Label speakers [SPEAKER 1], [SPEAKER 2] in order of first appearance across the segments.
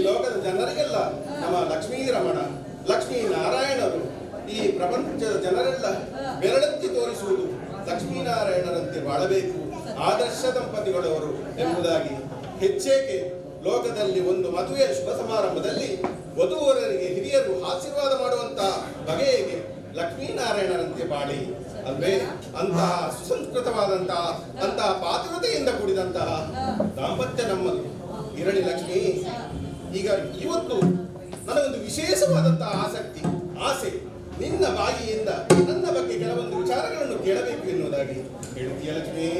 [SPEAKER 1] ಲೋಕದ ಜನರಿಗೆಲ್ಲ ನಮ್ಮ ಲಕ್ಷ್ಮೀ ರಮಣ ಲಕ್ಷ್ಮೀ ನಾರಾಯಣರು ಈ ಪ್ರಪಂಚದ ಜನರೆಲ್ಲ ಬೆರಳೆತ್ತಿ ತೋರಿಸುವುದು ಲಕ್ಷ್ಮೀನಾರಾಯಣರಂತೆ ಬಾಳಬೇಕು, ಆದರ್ಶ ದಂಪತಿಗಳವರು ಎಂಬುದಾಗಿ. ಹೆಚ್ಚೇಕೆ ಲೋಕದಲ್ಲಿ ಒಂದು ಮದುವೆಯ ಶುಭ ಸಮಾರಂಭದಲ್ಲಿ ವಧುವರರಿಗೆ ಹಿರಿಯರು ಆಶೀರ್ವಾದ ಮಾಡುವಂತಹ ಬಗೆಗೆ ಲಕ್ಷ್ಮೀನಾರಾಯಣರಂತೆ ಬಾಳಿ ಅಲ್ವೇ? ಅಂತಹ ಸುಸಂಸ್ಕೃತವಾದಂತಹ ಅಂತಹ ಪಾತ್ರತೆಯಿಂದ ಕೂಡಿದಂತಹ ದಾಂಪತ್ಯ ನಮ್ಮದು ಇರಲಿ ಲಕ್ಷ್ಮಿ. ಈಗ ಇವತ್ತು ನನಗೊಂದು ವಿಶೇಷವಾದಂತಹ ಆಸೆ ನಿನ್ನ ಬಾಯಿಯಿಂದ ನನ್ನ ಬಗ್ಗೆ ಕೆಲವೊಂದು ವಿಚಾರಗಳನ್ನು ಕೇಳಬೇಕು ಎನ್ನುವುದಾಗಿ ಹೇಳುತ್ತೀಯ ಲಕ್ಷ್ಮಿ?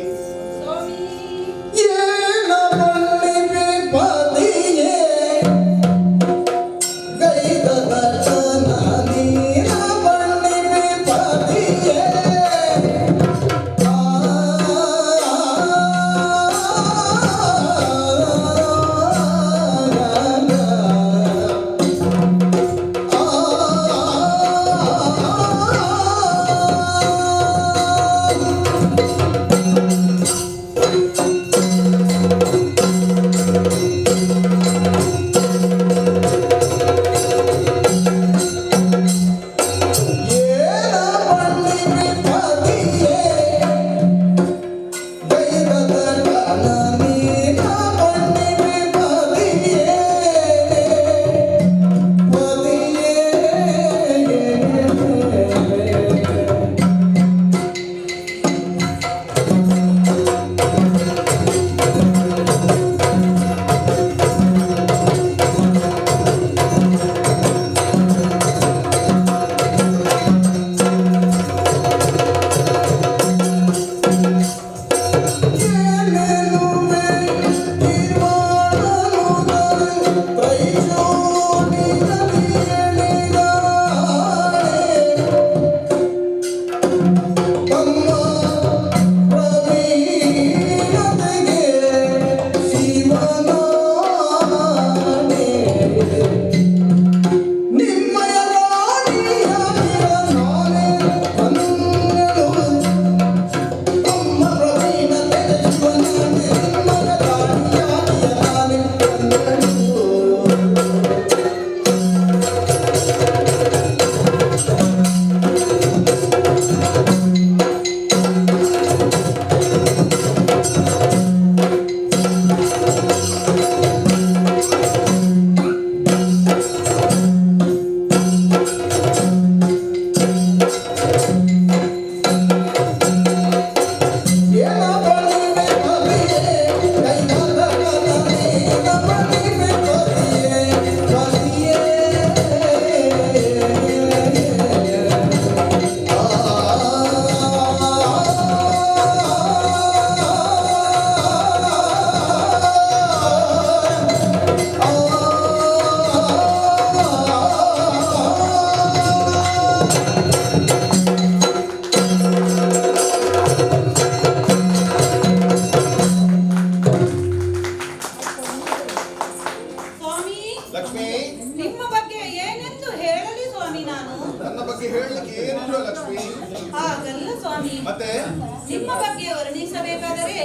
[SPEAKER 2] ನಿಮ್ಮ ಬಗ್ಗೆ ವರ್ಣಿಸಬೇಕಾದರೆ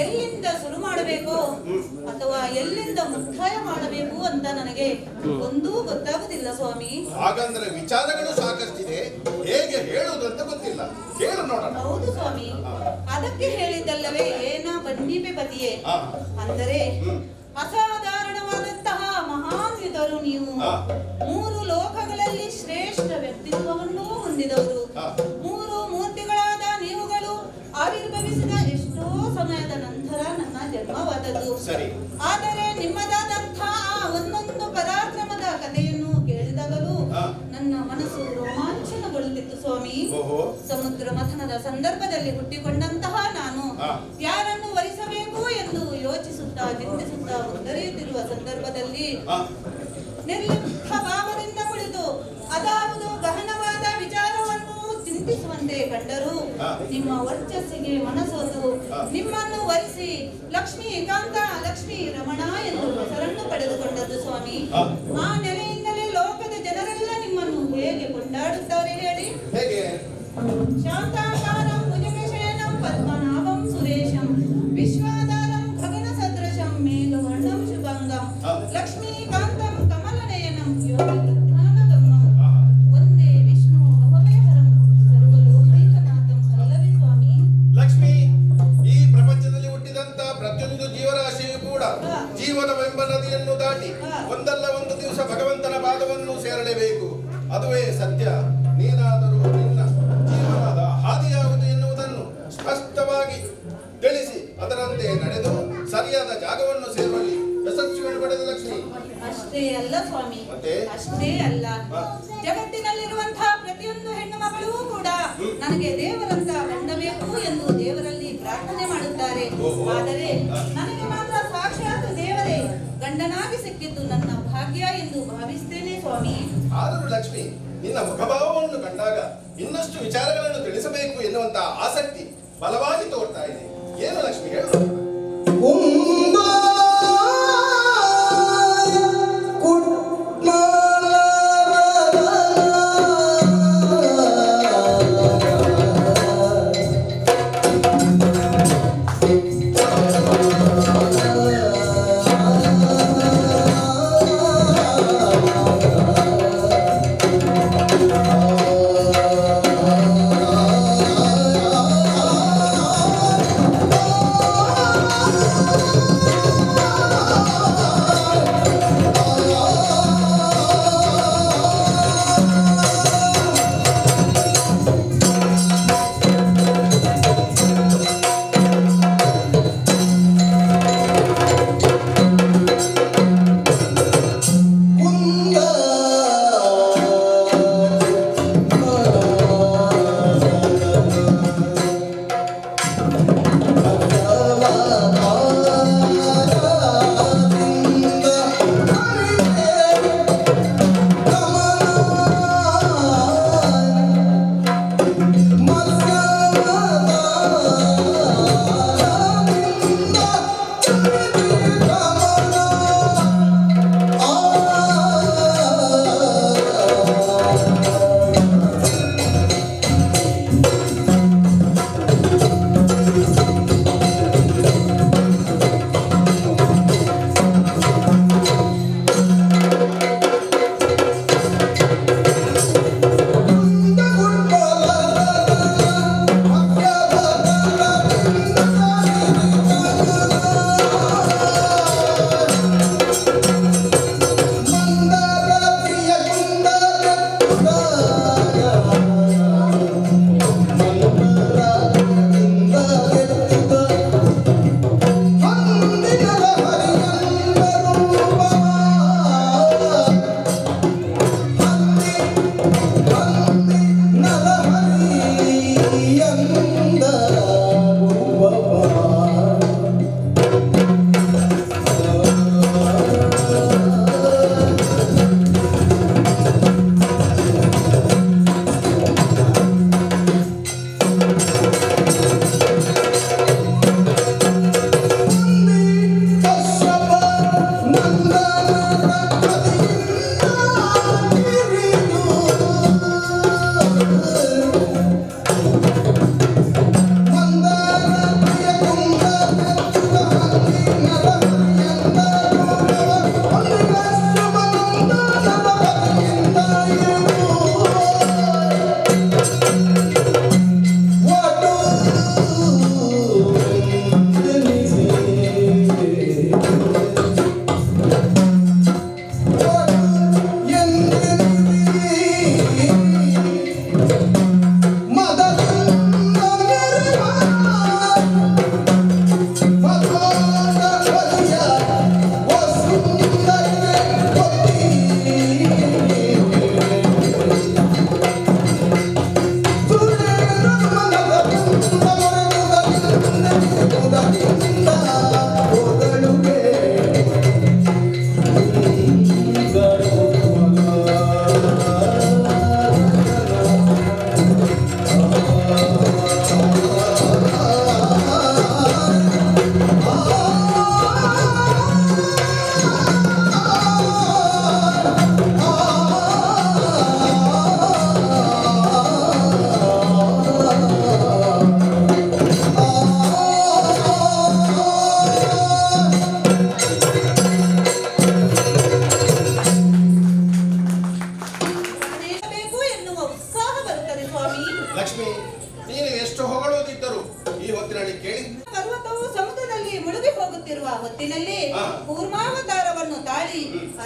[SPEAKER 2] ಎಲ್ಲಿಂದ ಶುರು ಮಾಡಬೇಕು ಅಥವಾ ಎಲ್ಲಿಂದ ಮುಕ್ತಾಯ ಮಾಡಬೇಕು ಅಂತ ನನಗೆ ಒಂದೂ ಗೊತ್ತಾಗುದಿಲ್ಲ ಸ್ವಾಮಿ.
[SPEAKER 1] ಹಾಗಂದ್ರೆ ವಿಚಾರಗಳು ಸಾಕಷ್ಟಿದೆ, ಹೇಗೆ ಹೇಳುವುದು ಅಂತ ಗೊತ್ತಿಲ್ಲ. ಹೇಳು ನೋಡೋಣ.
[SPEAKER 2] ಹೌದು ಸ್ವಾಮಿ, ಅದಕ್ಕೆ ಹೇಳಿದ್ದಲ್ಲವೇ ಏನ ಬನ್ನಿಪೆ ಪತಿಯೇ, ಅಂದರೆ ಅಸಾಧಾರಣವಾದಂತಹ ಮಹಾನ್ವಿತರು ನೀವು. ಮೂರು ಲೋಕಗಳಲ್ಲಿ ಶ್ರೇಷ್ಠ ವ್ಯಕ್ತಿತ್ವವನ್ನು ಹೊಂದಿದವರು. ಮೂರು ಮೂರ್ತಿಗಳಾದ ನೀವುಗಳು ಆವಿರ್ಭವಿಸಿದ ಎಷ್ಟೋ ಸಮಯದ ನಂತರ ನನ್ನ ಜನ್ಮವಾದದ್ದು. ಆದರೆ ನಿಮ್ಮದಾದಂತಹ ಒಂದೊಂದು ಪರಾಕ್ರಮದ ಕಥೆಯನ್ನು ಕೇಳಿದಾಗಲೂ ನನ್ನ ಮನಸ್ಸು ರೋಮಾಂಚನಗೊಳ್ಳುತ್ತಿತ್ತು ಸ್ವಾಮಿ. ಸಮುದ್ರ ಮಥನದ ಸಂದರ್ಭದಲ್ಲಿ ಹುಟ್ಟಿಕೊಂಡಂತಹ ನಾನು ಯಾರನ್ನು ವರಿಸಬೇಕು ಎಂದು ಯೋಚಿಸುತ್ತಾ ಚಿಂತಿಸುತ್ತಾ ಮುಂದರಿಯುತ್ತಿರುವ ಸಂದರ್ಭದಲ್ಲಿ ನಿರ್ಲಿಪ್ತ ಭಾವದಿಂದ ಕುಳಿತು ಅದಾವುದು ಗಹನವಾದ ವಿಚಾರವನ್ನು ಚಿಂತಿಸುವಂತೆ ಕಂಡರು. ನಿಮ್ಮ ವರ್ಚಸ್ಸಿಗೆ ಮನಸೋತು ನಿಮ್ಮನ್ನು ವರಿಸಿ ಲಕ್ಷ್ಮೀಕಾಂತ ಲಕ್ಷ್ಮೀ ರಮಣ ಎಂದು ಹೆಸರನ್ನು ಪಡೆದುಕೊಂಡದ್ದು ಸ್ವಾಮಿ. ಆ ನೆಲೆಯಿಂದಲೇ ಲೋಕದ ಜನರೆಲ್ಲ ನಿಮ್ಮನ್ನು ಹೇಗೆ ಕೊಂಡಾಡುತ್ತಾರೆ ಹೇಳಿ? ಶಾಂತಾಕಾರಂ ಭುಜಗಶಯನಂ ಪದ್ಮನಾಭಂ ಸುರೇಶಂ ವಿಶ್ವಾಧಾರಂ ಗಗನ ಸದೃಶಂ ಮೇಘವರ್ಣಂ ಶುಭಂಗಂ ಲಕ್ಷ್ಮೀಕಾಂತ
[SPEAKER 1] ಜೀವನವೆಂಬ ನದಿಯನ್ನು ದಾಟಿ ಒಂದಲ್ಲ ಒಂದು ದಿವಸ ಭಗವಂತನ ಪಾದವನ್ನು ಸೇರಲೇಬೇಕು. ಅದುವೇ ಸತ್ಯ. ನೀನಾದರೂ ನಿನ್ನ ಜೀವನದ ಹಾದಿ ಯಾವುದು ಎನ್ನುವುದನ್ನು ಸ್ಪಷ್ಟವಾಗಿ ತಿಳಿಸಿ ಅದರಂತೆ ನಡೆದು ಸರಿಯಾದ ಜಾಗವನ್ನು ಸೇರುವಲ್ಲಿ ಯಶಸ್ವಿಯನ್ನು ಪಡೆದ ಲಕ್ಷ್ಮಿ.
[SPEAKER 2] ಅಷ್ಟೇ ಅಲ್ಲ ಸ್ವಾಮಿ,
[SPEAKER 1] ಮತ್ತೆ?
[SPEAKER 2] ಅಷ್ಟೇ ಅಲ್ಲ, ಜಗತ್ತಿನಲ್ಲಿರುವಂತಹ ಪ್ರತಿಯೊಂದು ಹೆಣ್ಣು ಮಕ್ಕಳೂ ಕೂಡ ನನಗೆ ದೇವರಂತ ಗಂಡ ಬೇಕು ಎಂದು ದೇವರಲ್ಲಿ ಪ್ರಾರ್ಥನೆ ಮಾಡುತ್ತಾರೆ. ಆದರೆ ನನಗೆ ಮಾತ್ರ ಸಾಕ್ಷಾತ್ ದೇವರೇ ಗಂಡನಾಗಿ ಸಿಕ್ಕಿದ್ದು ನನ್ನ ಭಾಗ್ಯ ಎಂದು ಭಾವಿಸ್ತೇನೆ ಸ್ವಾಮಿ.
[SPEAKER 1] ಆದರೂ ಲಕ್ಷ್ಮಿ, ನಿನ್ನ ಮುಖಭಾವವನ್ನು ಕಂಡಾಗ ಇನ್ನಷ್ಟು ವಿಚಾರಗಳನ್ನು ತಿಳಿಸಬೇಕು ಎನ್ನುವಂತಹ ಆಸಕ್ತಿ ಬಲವಾಗಿ ತೋರ್ತಾ ಇದೆ. ಏನು ಲಕ್ಷ್ಮಿ, ಹೇಳು.
[SPEAKER 3] Oh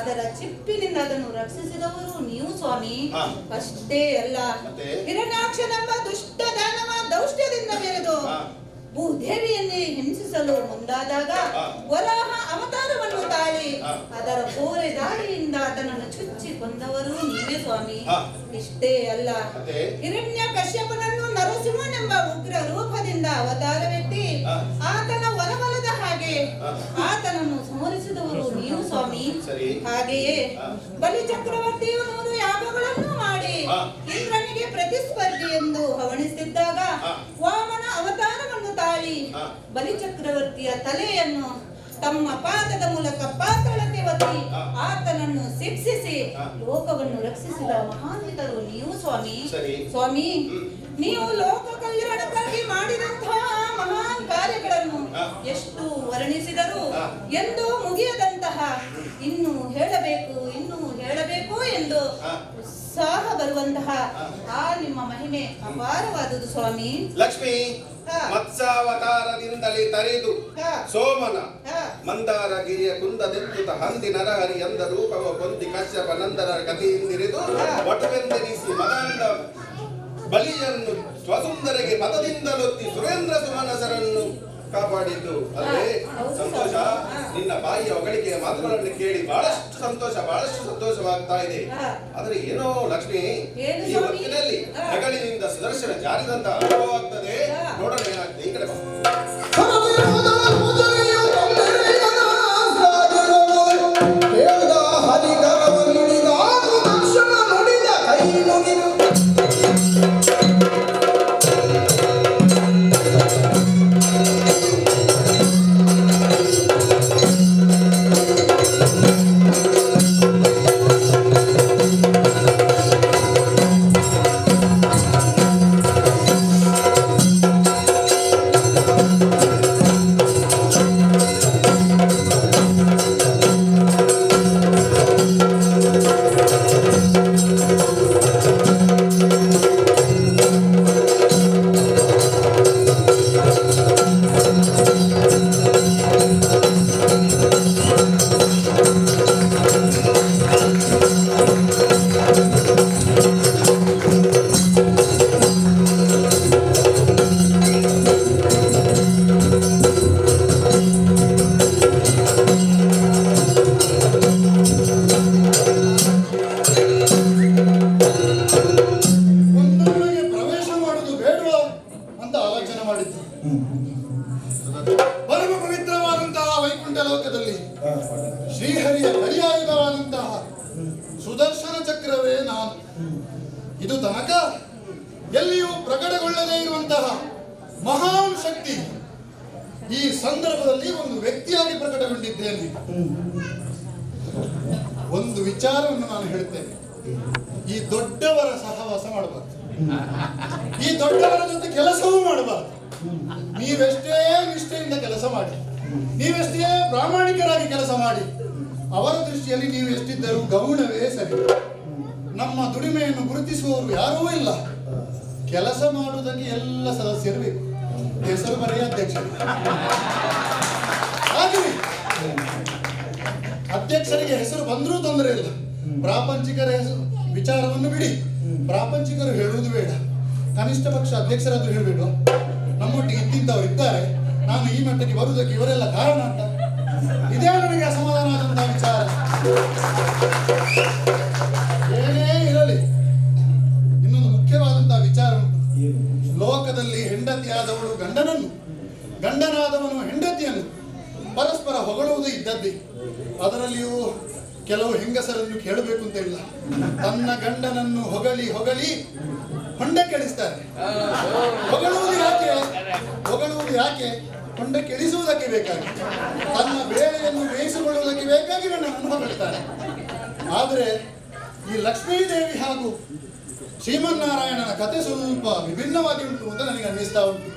[SPEAKER 2] ಅದರ ಚಿಪ್ಪಿನಿಂದ ಅದನ್ನು ರಕ್ಷಿಸಿದವರು ನೀವು ಸ್ವಾಮಿ.
[SPEAKER 1] ಹಾ.
[SPEAKER 2] ಅಷ್ಟೇ ಅಲ್ಲ,
[SPEAKER 1] ಮತ್ತೆ?
[SPEAKER 2] ಹಿರಣ್ಯಾಕ್ಷನೆಂಬ ದುಷ್ಟ ದಾನವ ದೌಷ್ಟ್ಯದಿಂದ ಮೆರೆದು
[SPEAKER 1] ಹಾ.
[SPEAKER 2] ಭೂದೇವಿಯನ್ನೇ ಹಿಂಸಿಸಲು ಮುಂದಾದಾಗ
[SPEAKER 1] ಹಾ.
[SPEAKER 2] ವರಾಹ ಅವತಾರವನ್ನು ತಾಳಿ
[SPEAKER 1] ಹಾ.
[SPEAKER 2] ಅದರ ಕೋರೆ ದಾಳಿಯಿಂದ ಆತನನ್ನು ಚುಚ್ಚಿ ಕೊಂದವರು ನೀವೇ ಸ್ವಾಮಿ.
[SPEAKER 1] ಹಾ.
[SPEAKER 2] ಇಷ್ಟೇ ಅಲ್ಲ,
[SPEAKER 1] ಮತ್ತೆ?
[SPEAKER 2] ಹಿರಣ್ಯ ಕಶ್ಯಪನನ್ನು ನರಸಿಂಹನೆಂಬ ಉಗ್ರ ರೂಪದಿಂದ ಅವತಾರವೆತ್ತಿ
[SPEAKER 1] ಹಾ.
[SPEAKER 2] ಆತನ ವರವಲದ ಹಾಗೆ
[SPEAKER 1] ಹಾ.
[SPEAKER 2] ಆತನನ್ನು ಸಂಹರಿಸಿದವರು ನೀವು ಸ್ವಾಮಿ.
[SPEAKER 1] ಸರಿ.
[SPEAKER 2] ಹಾಗೆಯೇ
[SPEAKER 1] ಹಾ.
[SPEAKER 2] ಬಲಿ ಚಕ್ರವರ್ತಿಯು 100 ಯಾಗಗಳನ್ನು ಮಾಡಿ
[SPEAKER 1] ಹಾ.
[SPEAKER 2] ಇಂದ್ರನಿಗೆ ಪ್ರತಿಸ್ಪರ್ಧಿ ಎಂದು ಹವಣಿಸಿದ್ದಾಗ
[SPEAKER 1] ಹಾ.
[SPEAKER 2] ವಾಮನ ಅವತಾರವನ್ನು ತಾಳಿ
[SPEAKER 1] ಹಾ.
[SPEAKER 2] ಬಲಿ ಚಕ್ರವರ್ತಿಯ ತಲೆಯನ್ನು ತಮ್ಮ ಪಾದದ ಮೂಲಕ ಪಾತಾಳಕ್ಕೆ ಒತ್ತಿ
[SPEAKER 1] ಹಾ.
[SPEAKER 2] ಆತನನ್ನು ಶಿಕ್ಷಿಸಿ
[SPEAKER 1] ಹಾ.
[SPEAKER 2] ಲೋಕವನ್ನು ರಕ್ಷಿಸಿದ ಮಹಾನ್ವಿತರು ನೀವು ಸ್ವಾಮಿ.
[SPEAKER 1] ಸರಿ.
[SPEAKER 2] ಸ್ವಾಮಿ,
[SPEAKER 1] ಹ್ಮ್.
[SPEAKER 2] ನೀವು ಲೋಕ ಕಲ್ಯಾಣಕ್ಕಾಗಿ ಮಾಡಿದಂತಹ ಮಹಾನ್ ಕಾರ್ಯಗಳನ್ನು
[SPEAKER 1] ಹಾ.
[SPEAKER 2] ಎಷ್ಟು ವರ್ಣಿಸಿದರೂ
[SPEAKER 1] ಹಾ.
[SPEAKER 2] ಎಂದು ಮುಗಿಯದಂತಹ ಇನ್ನು ಹೇಳಬೇಕು ಎಂದು
[SPEAKER 1] ಹಾ.
[SPEAKER 2] ಉತ್ಸಾಹ ಬರುವಂತಹ ಆ ನಿಮ್ಮ ಮಹಿಮೆ ಅಪಾರವಾದುದು ಸ್ವಾಮಿ.
[SPEAKER 1] ಲಕ್ಷ್ಮಿ,
[SPEAKER 2] ಹಾ.
[SPEAKER 1] ಮತ್ಸ್ಯಾವತಾರದಿಂದಲೇ ತರೆದು
[SPEAKER 2] ಹಾ.
[SPEAKER 1] ಸೋಮನ
[SPEAKER 2] ಹಾ.
[SPEAKER 1] ಮಂದಾರಗಿರಿಯ ಕುಂದದೆತ್ತುತ ಹಂದಿ ನರಹರಿ ಎಂದ ರೂಪವ ಕೊಂದಿ ಕಶ್ಯಪ ನಂದರ ಗತಿಯಿಂದಿರಿದು
[SPEAKER 2] ಹಾ.
[SPEAKER 1] ವಟವೆಂದೆನಿಸಿ ಮದಾಂಧ ಬಲಿಯನ್ನು ಸ್ವಸುಂದರಿಗೆ ಪದದಿಂದಲೊತ್ತಿ ಸುರೇಂದ್ರ ಸುಮನಸರನ್ನು ಕಾಪಾಡಿದ್ದು ಅಲ್ಲೇ
[SPEAKER 2] ಹೌದು
[SPEAKER 1] ಸಂತೋಷ.
[SPEAKER 2] ಹಾ.
[SPEAKER 1] ನಿನ್ನ ಬಾಯಿಯ ಹೊಗಳಿಕೆಯ ಮಾತುಗಳನ್ನು ಕೇಳಿ ಬಹಳಷ್ಟು ಸಂತೋಷವಾಗ್ತಾ ಇದೆ.
[SPEAKER 2] ಹಾ.
[SPEAKER 1] ಆದ್ರೆ ಏನೋ ಲಕ್ಷ್ಮಿ,
[SPEAKER 2] ಏನು
[SPEAKER 1] ಈ
[SPEAKER 2] ಸ್ವಾಮಿ?
[SPEAKER 1] ಹೊತ್ತಿನಲ್ಲಿ
[SPEAKER 2] ಹಾ.
[SPEAKER 1] ಹೆಗಲಿನಿಂದ ಸುದರ್ಶನ ಜಾರಿದಂತ ಅನುಭವ ಆಗ್ತದೆ.
[SPEAKER 2] ಹಾ.
[SPEAKER 1] ನೋಡೋಣ ಏನಾಗ್ತದೆ. ಈ ಕಡೆ ಬಾ.
[SPEAKER 3] ಪರಮ ಪವಿತ್ರವಾದಂತಹ ವೈಕುಂಠ ಲೋಕದಲ್ಲಿ ಶ್ರೀಹರಿಯ ಕೈಯಾಯುಧವಾದಂತಹ ಸುದರ್ಶನ ಚಕ್ರವೇ ನಾನು. ಇದು ತನಕ ಎಲ್ಲಿಯೂ ಪ್ರಕಟಗೊಳ್ಳದೇ ಇರುವಂತಹ ಮಹಾನ್ ಶಕ್ತಿ ಈ ಸಂದರ್ಭದಲ್ಲಿ ಒಂದು ವ್ಯಕ್ತಿಯಾಗಿ ಪ್ರಕಟಗೊಂಡಿದ್ದೇನೆ. ಒಂದು ವಿಚಾರವನ್ನು ನಾನು ಹೇಳುತ್ತೇನೆ. ಈ ದೊಡ್ಡವರ ಸಹವಾಸ ಮಾಡಬಾರ್ದು, ಈ ದೊಡ್ಡವರ ಜೊತೆ ಕೆಲಸವೂ ಮಾಡಬಾರ್ದು. ನೀವೆಷ್ಟೇ ನಿಷ್ಠೆಯಿಂದ ಕೆಲಸ ಮಾಡಿ, ನೀವೆಷ್ಟೇ ಪ್ರಾಮಾಣಿಕರಾಗಿ ಕೆಲಸ ಮಾಡಿ, ಅವರ ದೃಷ್ಟಿಯಲ್ಲಿ ನೀವು ಎಷ್ಟಿದ್ದರೂ ಗೌಣವೇ ಸರಿ. ನಮ್ಮ ದುಡಿಮೆಯನ್ನು ಗುರುತಿಸುವವರು ಯಾರೂ ಇಲ್ಲ. ಕೆಲಸ ಮಾಡುವುದಕ್ಕೆ ಎಲ್ಲ ಸದಸ್ಯರು ಬೇಕು. ಹೆಸರು ಬರೆಯ ಅಧ್ಯಕ್ಷರಿಗೆ ಹಾಗೆ ಅಧ್ಯಕ್ಷರಿಗೆ ಹೆಸರು ಬಂದರೂ ತೊಂದರೆ ಇಲ್ಲ. ಪ್ರಾಪಂಚಿಕರ ಹೆಸರು ವಿಚಾರವನ್ನು ಬಿಡಿ, ಪ್ರಾಪಂಚಿಕರು ಹೇಳುವುದು ಬೇಡ, ಕನಿಷ್ಠ ಪಕ್ಷ ಅಧ್ಯಕ್ಷರಾದ್ರೂ ಹೇಳಬೇಡು. ನಮ್ಮೊಟ್ಟಿಗೆ ಇಂತಿಂತವ್ರು ಇದ್ದಾರೆ, ನಾನು ಈ ಮಟ್ಟಕ್ಕೆ ಬರುವುದಕ್ಕೆ ಇವರೆಲ್ಲ ಕಾರಣ ಅಂತ. ಇದೇ ನನಗೆ ಅಸಮಾಧಾನ ಆದಂತಹ ವಿಚಾರ. ಏನೇ ಇರಲಿ, ಇನ್ನೊಂದು ಮುಖ್ಯವಾದಂತಹ ವಿಚಾರ ಉಂಟು. ಲೋಕದಲ್ಲಿ ಹೆಂಡತಿಯಾದವಳು ಗಂಡನನ್ನು, ಗಂಡನಾದವನು ಹೆಂಡತಿಯನ್ನು ಪರಸ್ಪರ ಹೊಗಳುವುದು ಇದ್ದದ್ದೇ. ಅದರಲ್ಲಿಯೂ ಕೆಲವು ಹೆಂಗಸರನ್ನು ಕೇಳಬೇಕು ಅಂತ ಇಲ್ಲ, ತನ್ನ ಗಂಡನನ್ನು ಹೊಗಳಿ ಹೊಗಳಿ ಹೊಂಡ ಕೆಡಿಸ್ತಾರೆ. ಹೊಗಳುವುದು ಯಾಕೆ? ಹೊಂಡ ಕೆಡಿಸುವುದಕ್ಕೆ ಬೇಕಾಗಿ, ತನ್ನ ಬೇಳೆಯನ್ನು ಬೇಯಿಸಿಕೊಳ್ಳುವುದಕ್ಕೆ ಬೇಕಾಗಿ ಗಂಡನನ್ನು ಹೊಗಳ್ತಾರೆ. ಆದರೆ ಈ ಲಕ್ಷ್ಮೀದೇವಿ ಹಾಗೂ ಶ್ರೀಮನ್ನಾರಾಯಣನ ಕಥೆ ಸ್ವಲ್ಪ ವಿಭಿನ್ನವಾಗಿ ಉಂಟು ಅಂತ ನನಗೆ ಅನ್ನಿಸ್ತಾ ಉಂಟು.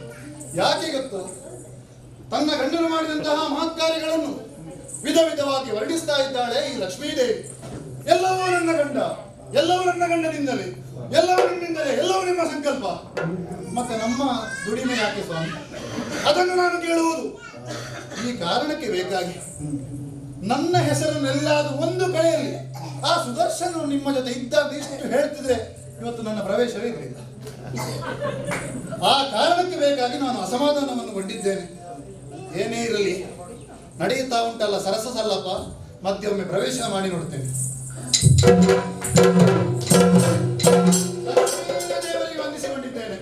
[SPEAKER 3] ಯಾಕೆ ಗೊತ್ತು? ತನ್ನ ಗಂಡನು ಮಾಡಿದಂತಹ ಮಹತ್ಕಾರ್ಯಗಳನ್ನು ವಿಧ ವಿಧವಾಗಿ ವರ್ಣಿಸ್ತಾ ಇದ್ದಾಳೆ ಈ ಲಕ್ಷ್ಮೀದೇವಿ. ಎಲ್ಲವೂ ನನ್ನ ಗಂಡ, ಎಲ್ಲವೂ ನನ್ನ ಗಂಡನಿಂದಲೇ, ಎಲ್ಲವೂ ನಿಮ್ಮಿಂದಲೇ, ಎಲ್ಲವೂ ನಿಮ್ಮ ಸಂಕಲ್ಪ. ಮತ್ತೆ ನಮ್ಮ ದುಡಿಮೆ ಯಾಕೆ ಸ್ವಾಮಿ? ಅದನ್ನು ನಾನು ಕೇಳುವುದು ಈ ಕಾರಣಕ್ಕೆ ಬೇಕಾಗಿ. ನನ್ನ ಹೆಸರನ್ನೆಲ್ಲಾದ್ರೂ ಒಂದು ಕಡೆಯಲ್ಲಿ ಆ ಸುದರ್ಶನ ನಿಮ್ಮ ಜೊತೆ ಇದ್ದಾಗ ಇಷ್ಟು ಹೇಳ್ತಿದ್ರೆ ಇವತ್ತು ನನ್ನ ಪ್ರವೇಶವೇ ಇರಲಿಲ್ಲ. ಆ ಕಾರಣಕ್ಕೆ ಬೇಕಾಗಿ ನಾನು ಅಸಮಾಧಾನವನ್ನು ಗೊಂಡಿದ್ದೇನೆ. ಏನೇ ಇರಲಿ, ನಡೆಯುತ್ತಾ ಉಂಟಲ್ಲ ಸರಸ ಸಲ್ಲಪ್ಪ, ಮತ್ತೆ ಒಮ್ಮೆ ಪ್ರವೇಶ ಮಾಡಿ ನೋಡ್ತೇನೆ. ದೇವರಿಗೆ ವಂದಿಸಿಕೊಂಡಿದ್ದೇನೆ.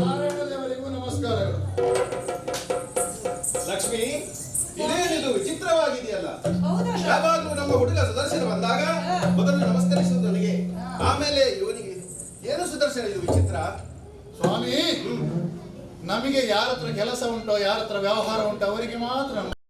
[SPEAKER 3] ನಾರಾಯಣ ದೇವರಿಗೂ ನಮಸ್ಕಾರಗಳು.
[SPEAKER 1] ಲಕ್ಷ್ಮಿ, ಇದೇನಿದು ವಿಚಿತ್ರವಾಗಿದೆಯಲ್ಲ.
[SPEAKER 2] ಹೌದಲ್ಲ?
[SPEAKER 1] ಯಾವಾಗಲೂ ನಮ್ಮ ಹುಡುಗ ಸುದರ್ಶನ ಬಂದಾಗ ಮೊದಲು ನಮಸ್ಕರಿಸುವುದು ನನಗೆ, ಆಮೇಲೆ ಇವನಿಗೆ. ಏನು ಸುದರ್ಶನ ಇದು ವಿಚಿತ್ರ?
[SPEAKER 3] ಸ್ವಾಮಿ, ನಮಗೆ ಯಾರ ಹತ್ರ ಕೆಲಸ ಉಂಟೋ, ಯಾರ ಹತ್ರ ವ್ಯವಹಾರ ಉಂಟೋ ಅವರಿಗೆ ಮಾತ್ರ